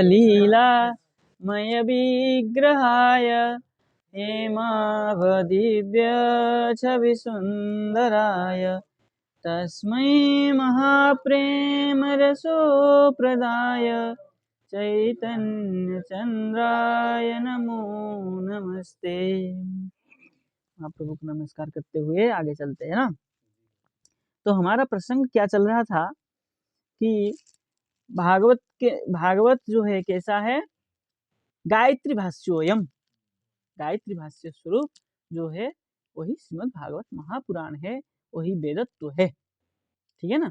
लीलामय विग्रहाय हेमावदिव्य छवि सुंदराय तस्मै महाप्रेम रसोप्रदाय चैतन्य चंद्राय नमो नमस्ते। महाप्रभु को नमस्कार करते हुए आगे चलते हैं ना। तो हमारा प्रसंग क्या चल रहा था कि भागवत जो है कैसा है, गायत्री भाष्योयम, गायत्री भाष्य स्वरूप जो है वही श्रीमद् भागवत महापुराण है, वही वेदत्व है, ठीक है ना।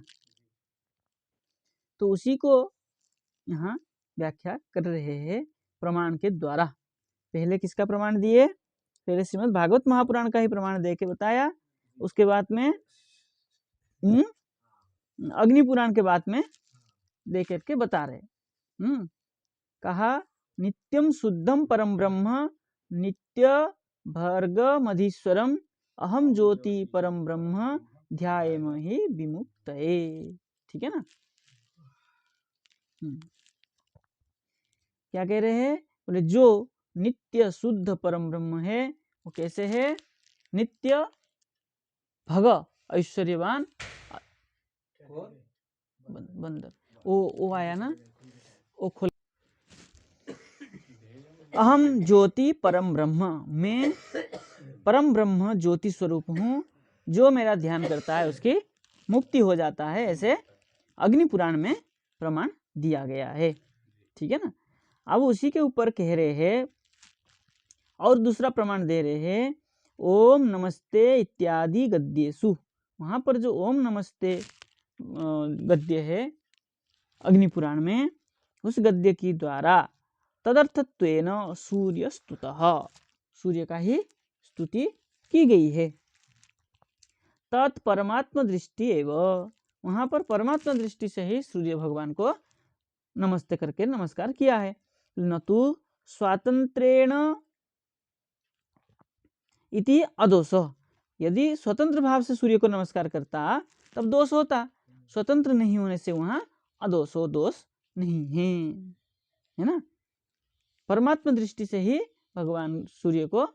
तो उसी को यहाँ व्याख्या कर रहे हैं प्रमाण के द्वारा। पहले किसका प्रमाण दिए? पहले श्रीमद् भागवत महापुराण का ही प्रमाण दे के बताया, उसके बाद में अग्नि पुराण के बाद में दे करके बता रहे। कहा नित्यम शुद्धम परम ब्रह्म नित्य भर्ग मधीश्वरम अहम ज्योति परम ब्रह्म ध्यायेमहि विमुक्तये, ठीक है ना। क्या कह रहे हैं? बोले जो नित्य शुद्ध परम ब्रह्म है वो कैसे है? नित्य भग ऐश्वर्यवान बंदर, वो आया ना, वो खोल। अहम ज्योति परम ब्रह्म, मैं परम ब्रह्म ज्योति स्वरूप हूँ, जो मेरा ध्यान करता है उसकी मुक्ति हो जाता है, ऐसे अग्नि पुराण में प्रमाण दिया गया है, ठीक है ना। अब उसी के ऊपर कह रहे हैं और दूसरा प्रमाण दे रहे हैं, ओम नमस्ते इत्यादि गद्येषु। वहाँ पर जो ओम नमस्ते गद्य है अग्नि पुराण में, उस गद्य की द्वारा तदर्थत्वेन सूर्य स्तुतः, सूर्य का ही स्तुति की गई है। तत् परमात्मा दृष्टि एवं, वहाँ पर परमात्मा दृष्टि से ही सूर्य भगवान को नमस्ते करके नमस्कार किया है। न तो स्वातंत्रेण इति अदोष, यदि स्वतंत्र भाव से सूर्य को नमस्कार करता तब दोष होता, स्वतंत्र नहीं होने से वहाँ अदोषो, दोष नहीं है ना। परमात्मा दृष्टि से ही भगवान सूर्य को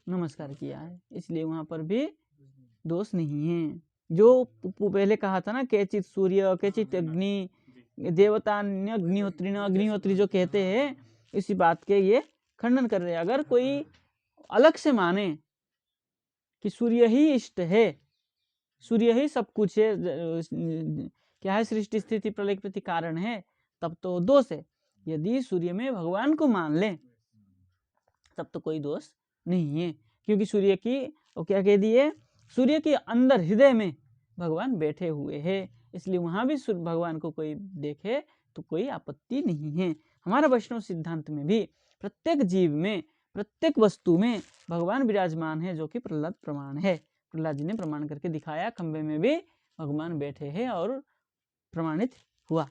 नमस्कार किया है, इसलिए वहाँ पर भी दोष नहीं है। जो पहले कहा था ना, केचित सूर्य केचित अग्नि देवता अग्निहोत्री अग्निहोत्री जो कहते हैं, इसी बात के ये खंडन कर रहे हैं। अगर कोई अलग से माने कि सूर्य ही इष्ट है, सूर्य ही सब कुछ है, क्या है, सृष्टि स्थिति प्रलय प्रति कारण है, तब तो दोष है। यदि सूर्य में भगवान को मान ले तब तो कोई दोष नहीं है, क्योंकि सूर्य की वो क्या कह दिए, सूर्य के अंदर हृदय में भगवान बैठे हुए हैं, इसलिए वहां भी भगवान को कोई देखे तो कोई आपत्ति नहीं है। हमारा वैष्णव सिद्धांत में भी प्रत्येक जीव में प्रत्येक वस्तु में भगवान विराजमान है, जो कि प्रहलाद प्रमाण है। प्रहलाद जी ने प्रमाण करके दिखाया, खंबे में भी भगवान बैठे हैं और प्रमाणित हुआ,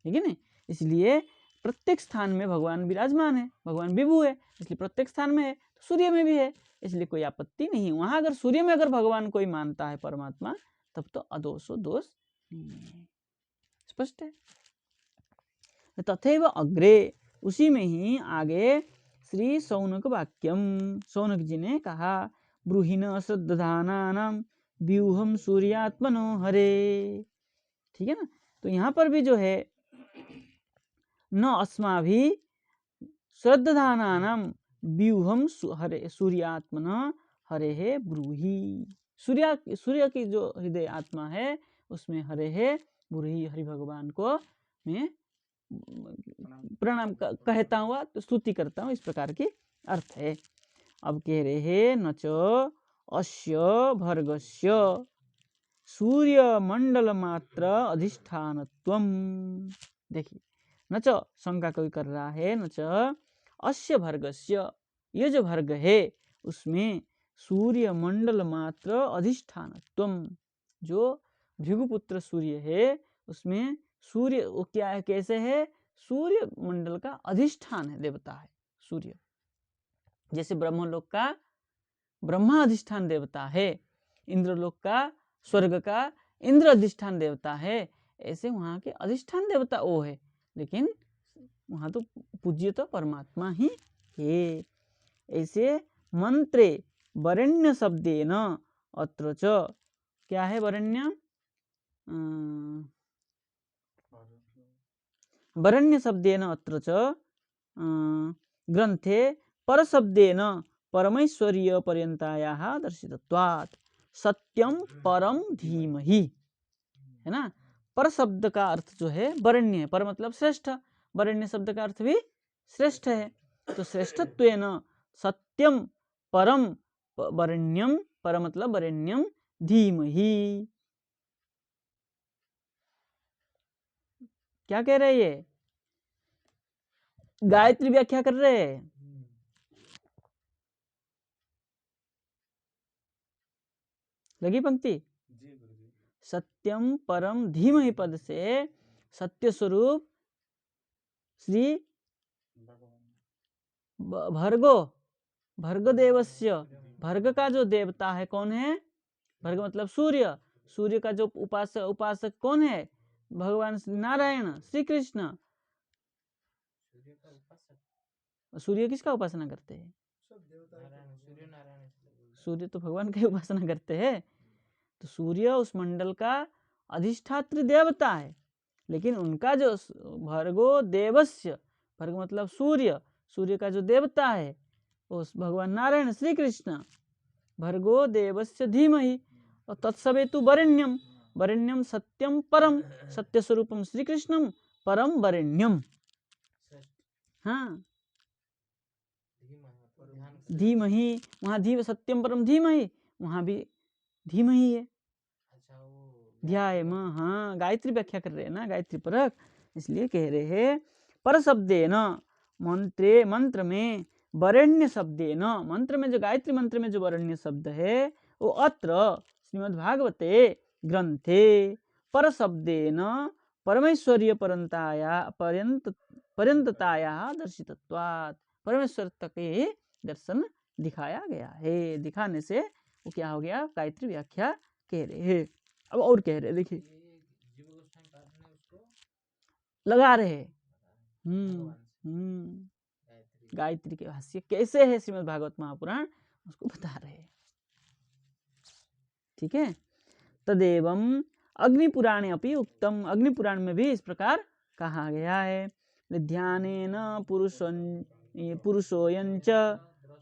ठीक है ना। इसलिए प्रत्येक स्थान में भगवान विराजमान है, भगवान विभु है, इसलिए प्रत्येक स्थान में है, तो सूर्य में भी है, इसलिए कोई आपत्ति नहीं है। वहां अगर सूर्य में अगर भगवान कोई मानता है परमात्मा, तब तो अदोषो दोष नहीं है, स्पष्ट है। तथैव अग्रे, उसी में ही आगे श्री सौनक वाक्यम, सौनक जी ने कहा, ब्रूहिण श्रद्धानानाम व्यूहम सूर्यात्मनो हरे, ठीक है ना। तो यहाँ पर भी जो है, न अस्माभि श्रद्धानानाम व्यूहम हरे सूर्यात्मन हरे है ब्रूहि, सूर्य की जो हृदय आत्मा है उसमें हरे है ब्रूहि, हरि भगवान को मैं प्रणाम कहता हुआ, तो स्तुति करता हूँ, इस प्रकार की अर्थ है। अब कह रहे हैं, न च अस्य भर्गस्य सूर्य मंडल मात्र अधिष्ठानत्वम। देखिए, न च शंका कोई कर रहा है, न च अस्य भर्गस्य, ये जो भर्ग है उसमें सूर्य मंडल मात्र अधिष्ठानत्वम, जो भृगुपुत्र सूर्य है उसमें सूर्य वो क्या है, कैसे है, सूर्य मंडल का अधिष्ठान है, देवता है सूर्य। जैसे ब्रह्मलोक का ब्रह्मा अधिष्ठान देवता है, इंद्रलोक का स्वर्ग का इंद्र अधिष्ठान देवता है, ऐसे वहां के अधिष्ठान देवता वो है। लेकिन वहाँ तो पूज्य तो परमात्मा ही है। ऐसे मंत्रे वरेण्य शब्देन अत्र च, क्या है वरेण्य? वरेण्य शब्देन अत्र च ग्रंथे परशब्देन परमैश्वर्य पर्यंतायाः दर्शितत्वात् सत्यम परम धीमहि, है ना। पर शब्द का अर्थ जो है वरेण्य है, पर मतलब श्रेष्ठ, वरेण्य शब्द का अर्थ भी श्रेष्ठ है। तो श्रेष्ठत्वेन सत्यम परम वरेण्यम, पर मतलब वरेण्यम धीमहि। क्या कह रहे ये? गायत्री व्याख्या कर रहे हैं। लगी पंक्ति? सत्यम परम धीमहि पद से सत्य स्वरूप श्री भर्गो, भर्ग देवस्य, भर्ग का जो देवता है कौन है? भर्ग मतलब सूर्य, सूर्य का जो उपासक कौन है? भगवान श्री नारायण, श्री कृष्ण। सूर्य किसका उपासना करते हैं? सूर्य तो भगवान की उपासना करते हैं। तो सूर्य उस मंडल का अधिष्ठात्री देवता है, लेकिन उनका जो भर्गो देवस्य, भर्ग मतलब सूर्य, सूर्य का जो देवता है उस भगवान नारायण श्री कृष्ण, भर्गो देवस्य धीमहि और तत्सवेतु वरेण्यम, वरेण्यम सत्यम परम, सत्य स्वरूपम श्री कृष्णम परम वरेण्यम। हाँ, धीमहि, वहाँ धीम सत्यम परम धीमहि, वहाँ भी धीमहि है। ध्याय म, हाँ गायत्री व्याख्या कर रहे हैं ना, गायत्री परक, इसलिए कह रहे हैं पर शब्दे न मंत्रे, मंत्र में वरेण्य शब्दे न, मंत्र में जो गायत्री मंत्र में जो वरेण्य शब्द है वो अत्र श्रीमद् भागवते ग्रंथे पर शब्दे न परमेश्वरीय पर्यंतताया दर्शितत्वात्, परमेश्वर तक ही दर्शन दिखाया गया है। दिखाने से वो क्या हो गया? गायत्री व्याख्या कह रहे हैं। अब और कह रहे, देखिए लगा रहे। गायत्री के भाष्य कैसे है श्रीमद् भागवत महापुराण, उसको बता रहे। ठीक है। तदेवं अग्निपुराणे अपि उक्तम, अग्निपुराण में भी इस प्रकार कहा गया है। ध्यानेन पुरुषोयंच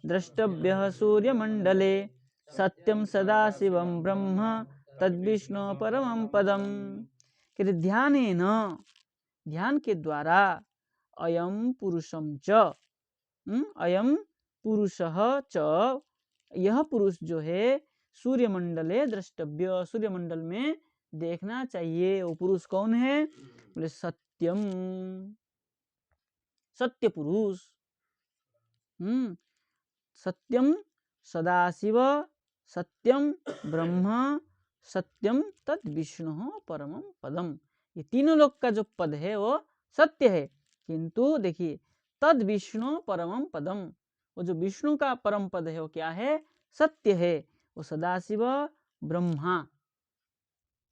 द्रष्टव्यः सूर्यमंडले सत्यम सदाशिवं ब्रह्म तद्विष्णु परमं पदम। कि ध्यानेन, ध्यान के द्वारा अयम पुरुषम च, अयम पुरुषः च, यह पुरुष जो है सूर्यमंडले द्रष्टव्य, सूर्यमंडल में देखना चाहिए। वो पुरुष कौन है? बोले सत्यम, सत्य पुरुष। सत्यम सदाशिव, सत्यम ब्रह्म, सत्यम तद विष्णु परमं पदम। ये तीनों लोक का जो पद है वो सत्य है, किंतु देखिए तद विष्णु परमं पदम, वो जो विष्णु का परम पद है वो क्या है? सत्य है। वो सदाशिव ब्रह्मा,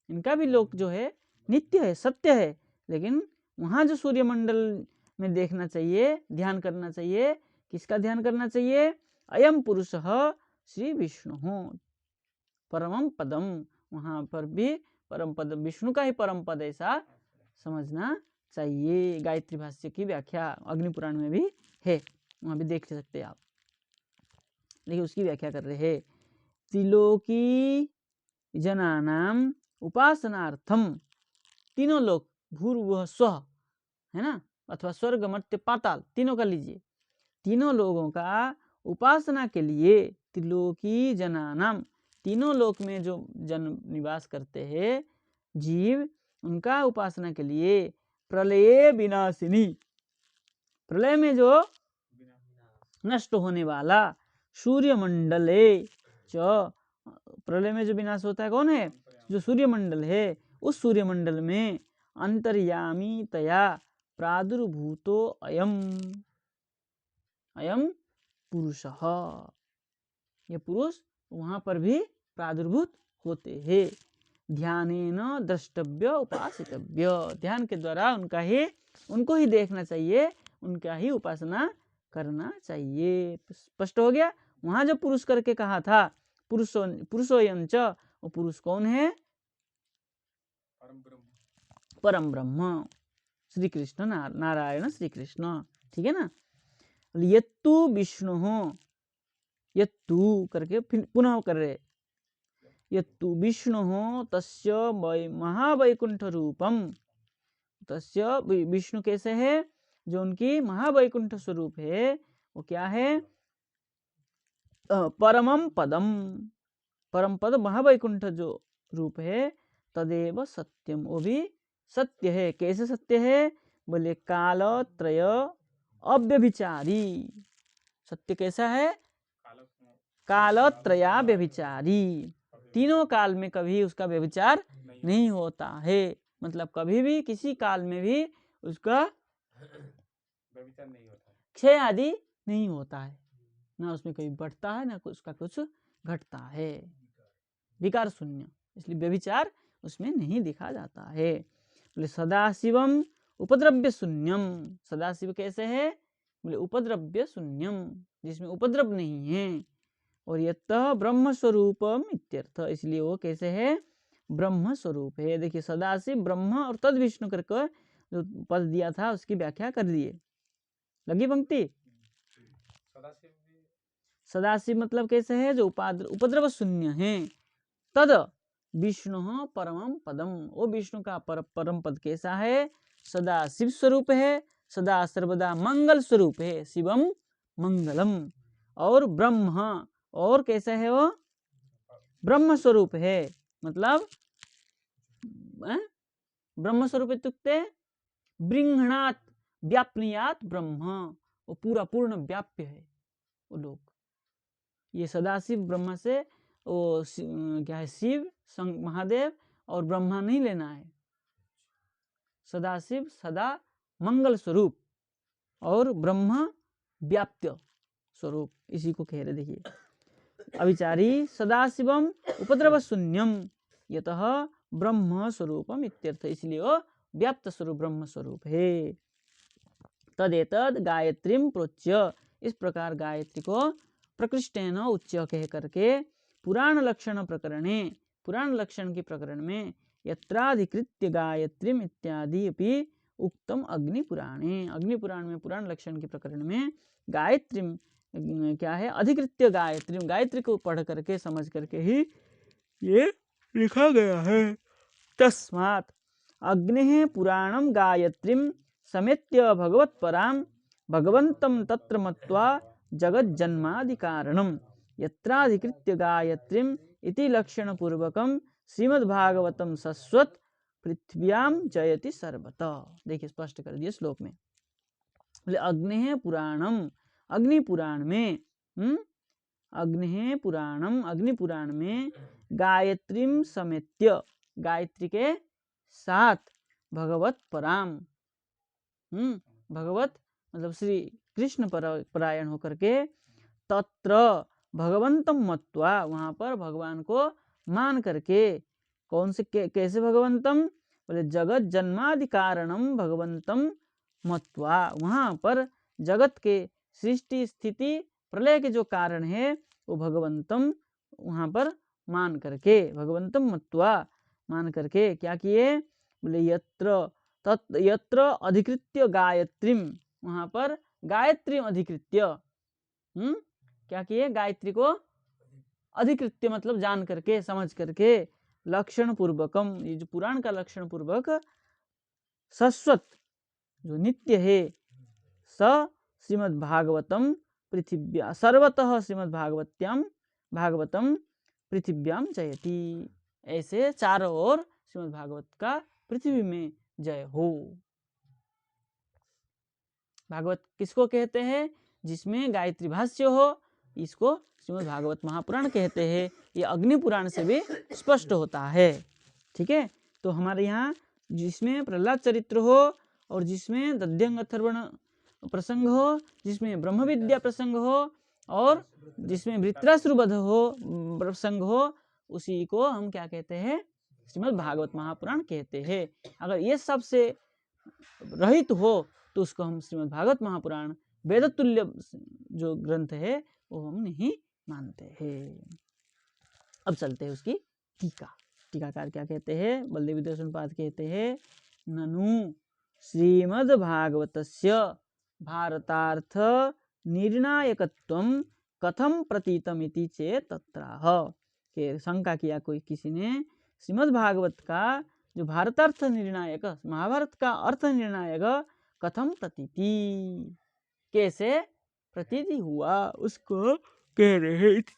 इनका भी लोक जो है नित्य है, सत्य है, लेकिन वहाँ जो सूर्यमंडल में देखना चाहिए, ध्यान करना चाहिए, किसका ध्यान करना चाहिए? अयम पुरुषः श्री विष्णु परमं पदम, वहाँ पर भी परम पद विष्णु का ही परम पद ऐसा समझना चाहिए। गायत्री भाष्य की व्याख्या अग्निपुराण में भी है, वहाँ भी देख सकते हैं आप। देखिए उसकी व्याख्या कर रहे हैं। त्रिलोकी जनानाम उपासनार्थम, तीनों लोग भूर्भुवः स्वः, है ना, अथवा स्वर्ग मर्त्य पाताल, तीनों का लीजिए, तीनों लोगों का उपासना के लिए, त्रिलोकी जनानाम, तीनों लोक में जो जन निवास करते हैं जीव, उनका उपासना के लिए प्रलये विनाशिनी, प्रलय में जो नष्ट होने वाला, सूर्यमंडले च, प्रलय में जो विनाश होता है कौन है? जो सूर्यमंडल है, उस सूर्यमंडल में अंतर्यामी तया प्रादुर्भूतो अयम, अयम पुरुषः, ये पुरुष वहां पर भी प्रादुर्भूत होते हैं। ध्यानेन द्रष्टव्य उपासितव्य, ध्यान के द्वारा उनको ही देखना चाहिए, उनका ही उपासना करना चाहिए। स्पष्ट हो गया। वहां जब पुरुष करके कहा था पुरुषोयम च, वो पुरुष कौन है? परम ब्रह्म श्री कृष्ण, नारायण श्री कृष्ण। ठीक है ना। यत्तु विष्णु हो, यत्तु करके पुनः कर रहे, यत्तु विष्णु हो तस्य महावैकुंठ रूपम, तस्य विष्णु कैसे है? जो उनकी महावैकुंठ स्वरूप है वो क्या है? परमम पदम, परम पद महावैकुंठ जो रूप है, तदेव सत्यम, वो भी सत्य है। कैसे सत्य है? बोले कालत्रय अव्यभिचारी, सत्य कैसा है? कालत्रया व्यभिचारी, तीनों काल में कभी उसका व्यभिचार नहीं होता है। मतलब कभी भी किसी काल में भी उसका क्षय आदि नहीं होता है, ना उसमें कभी बढ़ता है ना उसका कुछ घटता है, विकार शून्य, इसलिए व्यभिचार उसमें नहीं देखा जाता है। बोले सदाशिवम उपद्रव्य शून्यम, सदाशिव कैसे है? बोले उपद्रव्य शून्यम, जिसमें उपद्रव नहीं है। और यतः ब्रह्म स्वरूपम इत्यर्थ, इसलिए वो कैसे है? ब्रह्म स्वरूप है। देखिए सदाशिव ब्रह्म और तद विष्णु करके जो पद दिया था उसकी व्याख्या कर दिए। लगी पंक्ति? सदाशिव मतलब कैसे है? जो उपद्रव शून्य है। तद विष्णु परमम पदम, वो विष्णु का परम पद कैसा है? सदा शिव स्वरूप है, सदा सर्वदा मंगल स्वरूप है, शिवम मंगलम। और ब्रह्म, और कैसा है वो? ब्रह्म स्वरूप है, मतलब ब्रह्म स्वरूप इत्युक्ते बृंहणात् व्याप्नुयात् ब्रह्म, वो पूरा पूर्ण व्याप्य है वो लोग। ये सदाशिव ब्रह्म से वो क्या है? शिव महादेव और ब्रह्मा नहीं लेना है। सदाशिव सदा मंगल स्वरूप और ब्रह्मा व्याप्य स्वरूप, इसी को कह रहे। देखिए अविचारी सदाशिवम उपद्रव शून्यम यतः ब्रह्म स्वरूपम इत्यर्थ, इसलिए वो व्याप्त स्वरूप ब्रह्म स्वरूप है। तदेतद गायत्रीम प्रोच्य, इस प्रकार गायत्री को प्रकृष्टेन उच्च कह करके पुराण लक्षण प्रकरणे, पुराण लक्षण के प्रकरण में यत्राधिकृत्य गायत्रीम इत्यादि अपि उक्तम अग्नि पुराणे, अग्नि पुराण में पुराण लक्षण के प्रकरण में गायत्री क्या है? अधिकृत्य गायत्री, गायत्री को पढ़ करके समझ करके ही ये लिखा गया है। तस्मात् अग्नि पुराणम गायत्रीम समेत्य भगवत्पराम भगवंतम तत्र मत्वा जगज्जन्मादि कारणम यत्राधिकृत्य गायत्रीम इति लक्षण पूर्वकम श्रीमद्भागवतम सस्वत पृथ्व्याम जयति सर्वतः। देखिए स्पष्ट कर दिए श्लोक में। बोले अग्नि पुराणम, अग्नि पुराण में अग्नि पुराणम, अग्नि पुराण में गायत्रीम समेत्य, गायत्री के साथ भगवत पराम, भगवत मतलब श्री कृष्ण परायण होकर के तत्र भगवंतम मत्वा, वहां पर भगवान को मान करके, कौन से कैसे भगवंतम? बोले जगत जन्मादि कारणम भगवंतम मत्वा, वहां पर जगत के सृष्टि स्थिति प्रलय के जो कारण है वो भगवंतम वहां पर मान करके, भगवंतम मत्वा मान करके क्या किए? बोले यत्र अधिकृत्य गायत्रीम, वहां पर गायत्री अधिकृत्य क्या किए? गायत्री को अधिकृत्य मतलब जान करके समझ करके लक्षण पूर्वकम, ये जो पुराण का लक्षण पूर्वक शाश्वत जो नित्य है स श्रीमद्भागवतम पृथिव्या सर्वतः श्रीमद्भागवत्याम भागवतम पृथिव्याम जयति, ऐसे चारों ओर श्रीमद्भागवत का पृथ्वी में जय हो। भागवत किसको कहते हैं? जिसमें गायत्री भाष्य हो, इसको श्रीमद्भागवत महापुराण कहते हैं। ये अग्नि पुराण से भी स्पष्ट होता है। ठीक है, तो हमारे यहाँ जिसमें प्रहलाद चरित्र हो और जिसमें दध्यंग अथर्वण प्रसंग हो, जिसमें ब्रह्म विद्या प्रसंग हो और जिसमें वृत्रासुर वध हो प्रसंग हो, उसी को हम क्या कहते हैं? श्रीमद् भागवत महापुराण कहते हैं। अगर ये सब से रहित हो तो उसको हम श्रीमद् भागवत महापुराण वेद तुल्य जो ग्रंथ है वो हम नहीं मानते हैं। अब चलते हैं उसकी टीका। टीकाकार क्या कहते हैं? बलदेव विद्यासुनपाद कहते हैं, ननु श्रीमद् भागवतस्य भारतार्थ निर्णायकत्वं कथम प्रतीतम इति चेत तत्राह। के शंका किया कोई किसी ने, श्रीमद् भागवत का जो भारतार्थ निर्णायक, महाभारत का अर्थ निर्णायक कथम प्रतीति, कैसे प्रतीति हुआ, उसको कह रहे हैं इति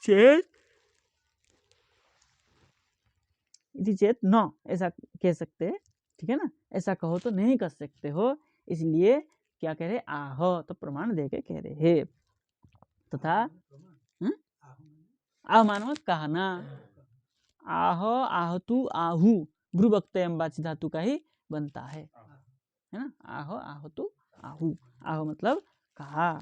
चेत न, ऐसा कह सकते हैं, ठीक है ना। ऐसा कहो तो नहीं कर सकते हो, इसलिए क्या कह रहे? आह, तो प्रमाण देके कह रहे हैं। तथा आह मानो कहना, आह आहतु आहु ब्रुवक्तयम वाची धातु का ही बनता है ना। आह आहतु आहु, आह मतलब कहा,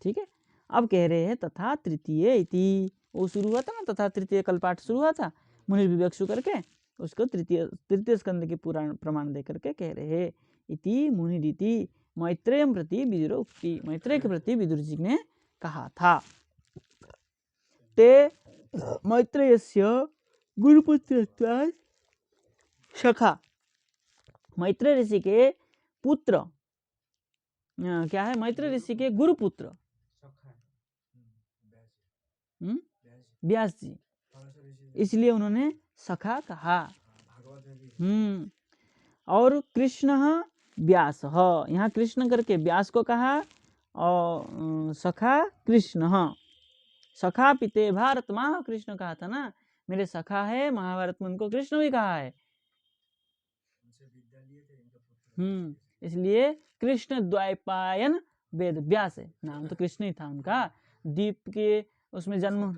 ठीक है। अब कह रहे हैं तथा तृतीय इति, वो शुरू हुआ था ना, तथा तृतीय कल पाठ शुरू हुआ था मुनि विवक्षु करके, उसको तृतीय स्कंद के पुराण प्रमाण दे करके कह रहे हैं। इति मुनि रीति मैत्रेय प्रति विदुर उक्ति, मैत्रेय के प्रति विदुर जी ने कहा था। ते मैत्रेयस्य गुरुपुत्र सखा, मैत्रेय ऋषि के पुत्र क्या है? मैत्रेय ऋषि के गुरुपुत्र व्यास जी, इसलिए उन्होंने सखा कहा। और कृष्ण व्यास, यहाँ कृष्ण करके व्यास को कहा, और सखा कृष्ण, सखा पिते भारत माह, कृष्ण कहा था ना, मेरे सखा है महाभारत में, उनको कृष्ण भी कहा है। इसलिए कृष्ण द्वैपायन वेद व्यास है, नाम तो कृष्ण ही था उनका। दीप के उसमें जन्म,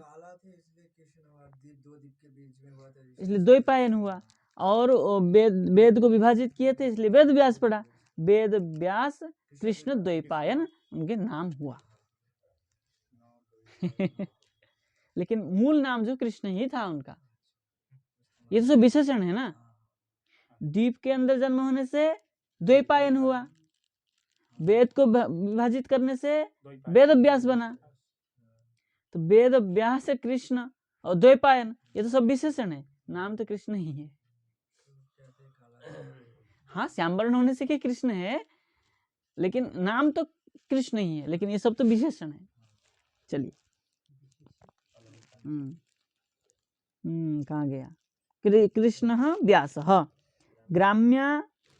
इसलिए द्वैपायन हुआ, और वेद को विभाजित किए थे, इसलिए वेद व्यास पड़ा। वेद व्यास कृष्ण द्वैपायन उनके नाम हुआ। लेकिन मूल नाम जो कृष्ण ही था उनका। ये तो विशेषण है ना। दीप के अंदर जन्म होने से द्वैपायन हुआ, वेद को विभाजित करने से वेद व्यास बना, तो वेद व्यास कृष्ण और द्वैपायन, ये तो सब विशेषण है, नाम तो कृष्ण ही है। हाँ, श्यामवर्ण होने से कि कृष्ण है, लेकिन नाम तो कृष्ण ही है, लेकिन ये सब तो विशेषण है। चलिए, कहाँ गया? कृष्ण व्यास,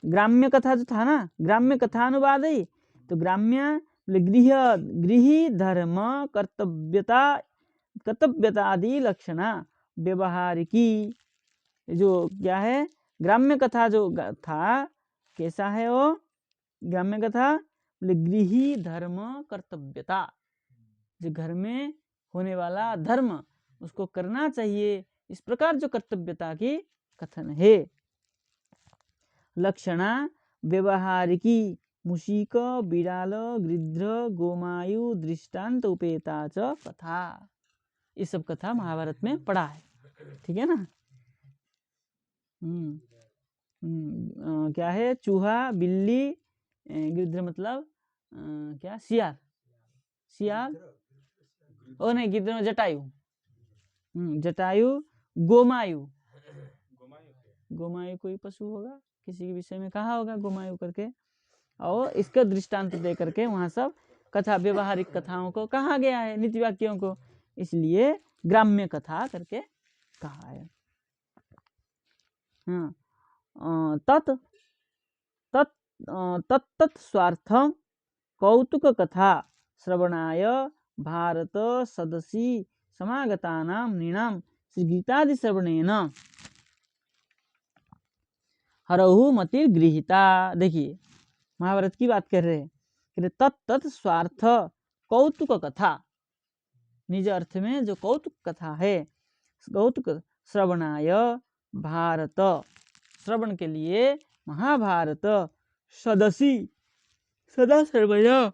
ग्राम्य कथा जो था ना, ग्राम्य कथानुवाद है, तो ग्राम्य गृही धर्म कर्तव्यता आदि लक्षणा व्यवहारिकी, जो क्या है ग्राम्य कथा जो था, कैसा है वो ग्राम्य कथा? गृही धर्म कर्तव्यता, जो घर में होने वाला धर्म उसको करना चाहिए, इस प्रकार जो कर्तव्यता की कथन है। लक्षणा व्यवहारिकी मुशीक बिड़ाल गृध्र गोमायु दृष्टांत उपेता च कथा, ये सब कथा महाभारत में पढ़ा है, ठीक है ना। क्या है? चूहा, बिल्ली, गृध्र मतलब क्या? सियार, ओ नहीं, गृध्र जटायु, जटायु, गोमायु, गोमायु कोई पशु होगा, किसी के विषय में कहा होगा गोमायु करके, और इसका दृष्टांत दे करके वहां सब कथा, व्यवहारिक कथाओं को कहा गया है, नीति वाक्यों को, इसलिए ग्राम्य कथा करके कहा है। तत् स्वार्थ कौतुक कथा श्रवणाय भारत सदसी समागतानां नृणां श्री गीतादि श्रवणेन हरहु मति गृहीता। देखिए, महाभारत की बात कर रहे हैं। तत् स्वार्थ कौतुक कथा, निज अर्थ में जो कौतुक कथा है, कौतुक श्रवणाय भारत, श्रवण के लिए महाभारत, सदसी सदा सर्वदा,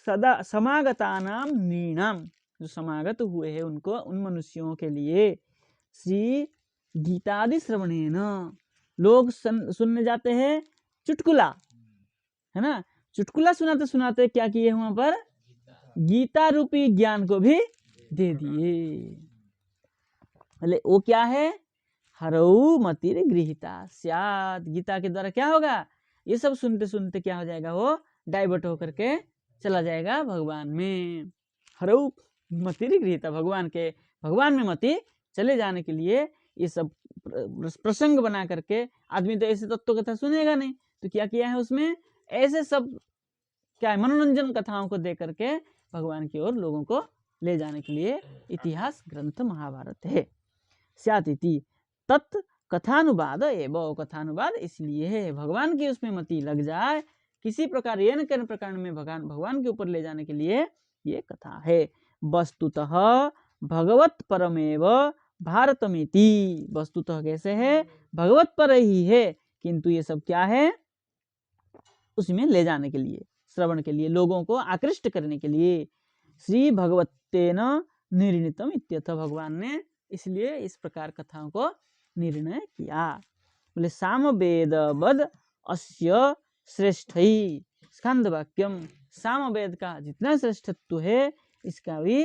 सदा समागतानां नृणां, जो समागत हुए हैं उनको, उन मनुष्यों के लिए श्री गीतादि श्रवणेन, लोग सुनने जाते हैं चुटकुला, है ना, चुटकुला सुनाते सुनाते क्या किए वहां पर, गीता रूपी ज्ञान को भी दे दिए। बोले वो क्या है, हरऊ मतिर गृहीता स्यात्, गीता के द्वारा क्या होगा, ये सब सुनते सुनते क्या हो जाएगा, वो डाइवर्ट होकर के चला जाएगा भगवान में। हरऊ मतिर गृहीता, भगवान में मति चले जाने के लिए ये सब प्रसंग बना करके, आदमी तो ऐसे तत्व कथा सुनेगा नहीं, तो क्या किया है उसमें, ऐसे सब क्या है, मनोरंजन कथाओं को दे करके भगवान की ओर लोगों को ले जाने के लिए इतिहास ग्रंथ महाभारत है। स्यात् इति तत् कथानुवाद एवं, कथानुवाद इसलिए है भगवान की उसमें मति लग जाए, किसी प्रकार ये न किसी प्रकार में भगवान के ऊपर ले जाने के लिए ये कथा है। वस्तुतः भगवत परमेव भारतमिति, वस्तुतः कैसे है, भगवत पर ही है, किंतु ये सब क्या है, उसमें ले जाने के लिए, श्रवण के लिए, लोगों को आकृष्ट करने के लिए। श्री भगवतेन निर्णीतम इत्यर्थ, भगवान ने इसलिए इस प्रकार कथाओं को निर्णय किया। बोले सामवेदवद अस्य श्रेष्ठई स्कंद वाक्यम, सामवेद का जितना श्रेष्ठत्व है इसका भी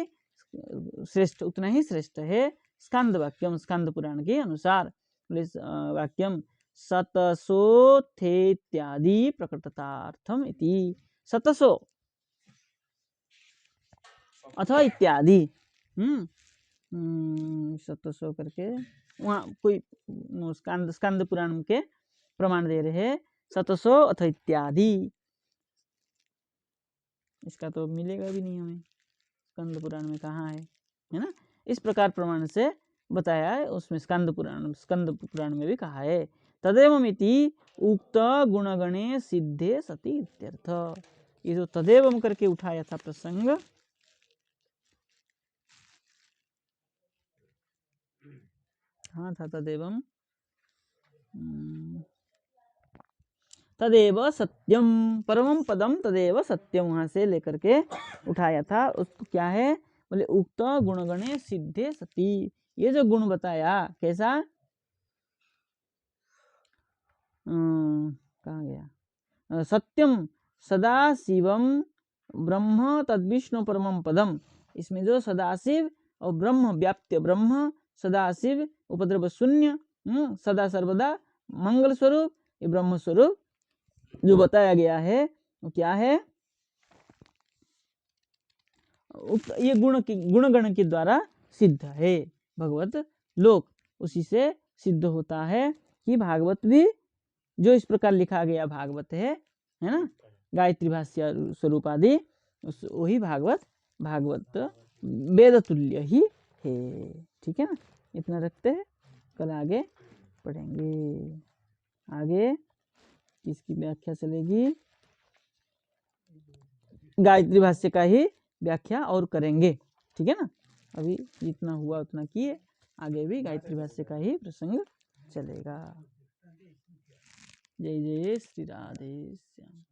श्रेष्ठ उतना ही श्रेष्ठ है स्कंद वाक्यम, स्कंद पुराण के अनुसार। बोले वाक्यम सतसो थे इत्यादि प्रकटतार्थम इति, सतसो अथवा इत्यादि, सतसो करके वहाँ कोई स्कंद पुराण के प्रमाण दे रहे हैं, सतसो अथवा इत्यादि, इसका तो मिलेगा भी नहीं हमें, स्कंद पुराण में कहाँ है ना, इस प्रकार प्रमाण से बताया है उसमें, स्कंद पुराण में भी कहा है। तदेवमिति उक्त गुणगणे सिद्धे सति इत्यर्थ, ये जो तदेवम करके उठाया था प्रसंग, हाँ था तदेवम, तदेव सत्यम परमम पदम तदेव सत्यम, वहां से लेकर के उठाया था। उसको क्या है, बोले उक्त गुणगणे सिद्धे सति, ये जो गुण बताया कैसा, कहाँ गया, सत्यम सदा शिवम ब्रह्म तद्विष्णु परमम पदम, इसमें जो सदाशिव और ब्रह्म व्याप्य ब्रह्म, सदाशिव उपद्रव शून्य, सदा सर्वदा मंगल स्वरूप, ये ब्रह्म स्वरूप जो बताया गया है वो क्या है, ये गुणगण के द्वारा सिद्ध है भगवत लोक, उसी से सिद्ध होता है कि भागवत भी जो इस प्रकार लिखा गया भागवत है ना, गायत्री भाष्य स्वरूप आदि, वही भागवत वेद तुल्य ही है। ठीक है ना, इतना रखते हैं, कल आगे पढ़ेंगे। आगे इसकी व्याख्या चलेगी, गायत्री भाष्य का ही व्याख्या और करेंगे। ठीक है ना, अभी जितना हुआ उतना किए, आगे भी गायत्री भाष्य का ही प्रसंग चलेगा। जय जय श्री राधे श्याम।